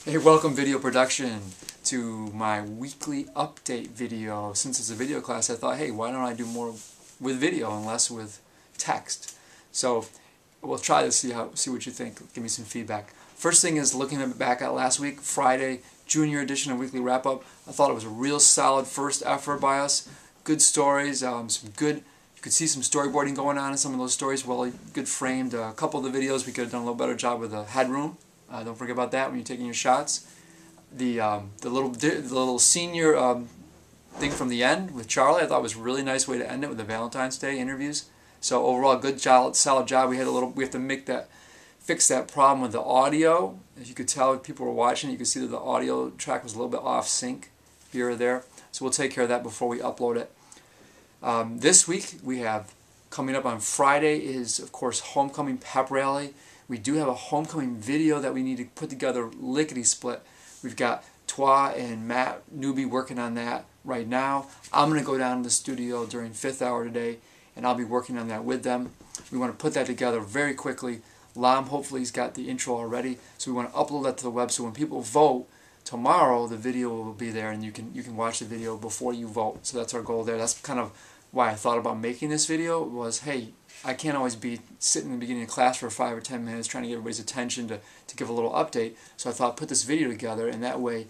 Hey, welcome video production to my weekly update video. Since it's a video class, I thought, hey, why don't I do more with video and less with text? So we'll try to see what you think. Give me some feedback. First thing is looking back at last week, Friday, junior edition of Weekly Wrap Up. I thought it was a real solid first effort by us. Good stories, some good. You could see some storyboarding going on in some of those stories. Well, good framed. A couple of the videos we could have done a little better job with the headroom. Don't forget about that when you're taking your shots. The little senior thing from the end with Charlie, I thought was a really nice way to end it with the Valentine's Day interviews. So overall, good job, solid job. We have to fix that problem with the audio. As you could tell, if people were watching, you could see that the audio track was a little bit off sync here or there. So we'll take care of that before we upload it. This week we have coming up on Friday is, of course, homecoming pep rally. We do have a homecoming video that we need to put together lickety-split. We've got Twa and Matt Newby working on that right now. I'm going to go down to the studio during 5th hour today, and I'll be working on that with them. We want to put that together very quickly. Lam, hopefully, he's got the intro already, so we want to upload that to the web, so when people vote tomorrow, the video will be there, and you can watch the video before you vote. So that's our goal there. That's kind of why I thought about making this video was, hey, I can't always be sitting in the beginning of class for 5 or 10 minutes trying to get everybody's attention to give a little update. So I thought put this video together, and that way,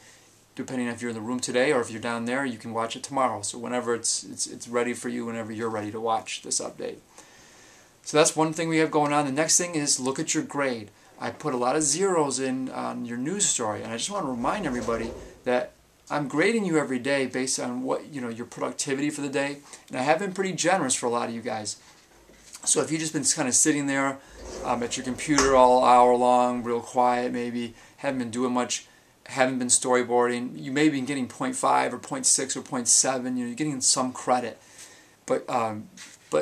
depending on if you're in the room today or if you're down there, you can watch it tomorrow. So whenever it's ready for you, whenever you're ready to watch this update. So that's one thing we have going on. The next thing is look at your grade. I put a lot of zeros in on your news story, and I just want to remind everybody that I'm grading you every day based on what your productivity for the day, and I have been pretty generous for a lot of you guys. So if you've just been kind of sitting there at your computer all hour long, real quiet maybe, haven't been doing much, haven't been storyboarding, you may be getting 0.5 or 0.6 or 0.7, you're getting some credit. But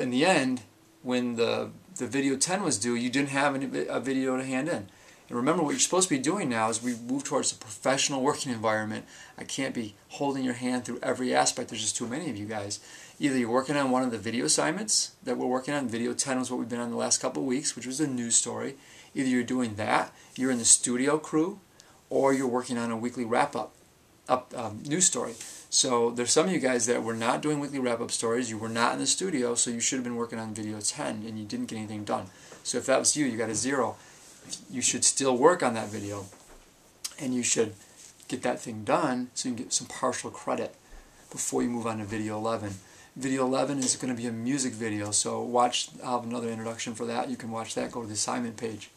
in the end, when the video 10 was due, you didn't have a video to hand in. And remember, what you're supposed to be doing now is we move towards a professional working environment. I can't be holding your hand through every aspect. There's just too many of you guys. Either you're working on one of the video assignments that we're working on. Video 10 was what we've been on the last couple of weeks, which was a news story. Either you're doing that, you're in the studio crew, or you're working on a weekly wrap-up news story. So there's some of you guys that were not doing weekly wrap-up stories. You were not in the studio, so you should have been working on video 10, and you didn't get anything done. So if that was you, you got a 0. You should still work on that video, and you should get that thing done so you can get some partial credit before you move on to video 11. Video 11 is going to be a music video, so watch. I'll have another introduction for that. You can watch that. Go to the assignment page.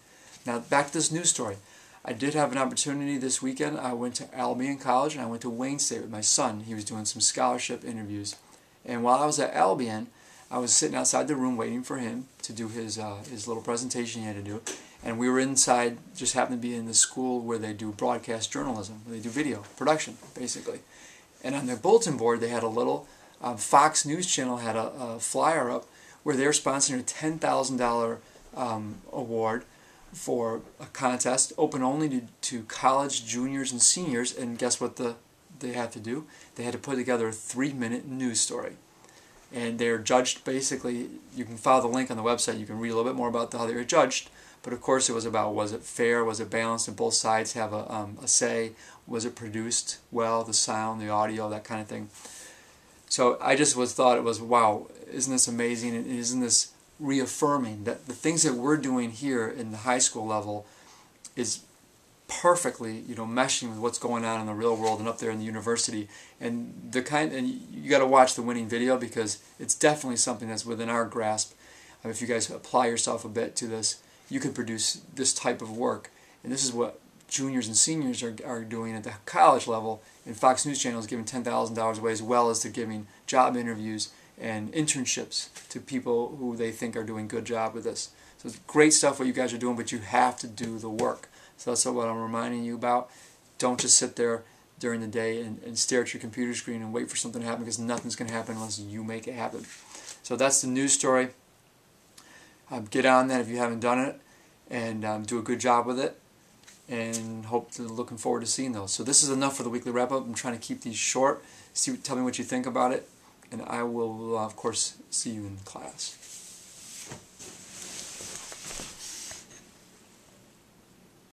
Now back to this news story. I did have an opportunity this weekend. I went to Albion College and I went to Wayne State with my son. He was doing some scholarship interviews, and while I was at Albion, I was sitting outside the room waiting for him to do his little presentation he had to do. And we were inside, just happened to be in the school where they do broadcast journalism, where they do video production, basically. And on their bulletin board, they had a little, Fox News Channel had a flyer up where they're sponsoring a $10,000 award for a contest open only to college juniors and seniors. And guess what they had to do? They had to put together a 3-minute news story. And they're judged, basically, you can follow the link on the website, you can read a little bit more about how they were judged. But of course it was about, was it fair, was it balanced, and both sides have a say, was it produced well, the sound, the audio, that kind of thing. So I just thought it was, wow, isn't this amazing, and isn't this reaffirming that the things that we're doing here in the high school level is perfectly, meshing with what's going on in the real world and up there in the university. And you got to watch the winning video because it's definitely something that's within our grasp. If you guys apply yourself a bit to this, you can produce this type of work. And this is what juniors and seniors are doing at the college level. And Fox News Channel is giving $10,000 away, as well as they're giving job interviews and internships to people who they think are doing a good job with this. So it's great stuff what you guys are doing, but you have to do the work. So that's what I'm reminding you about. Don't just sit there during the day and stare at your computer screen and wait for something to happen, because nothing's going to happen unless you make it happen. So that's the news story. Get on that if you haven't done it, and do a good job with it, and looking forward to seeing those. So this is enough for the weekly wrap-up. I'm trying to keep these short. Tell me what you think about it, and I will, of course, see you in class.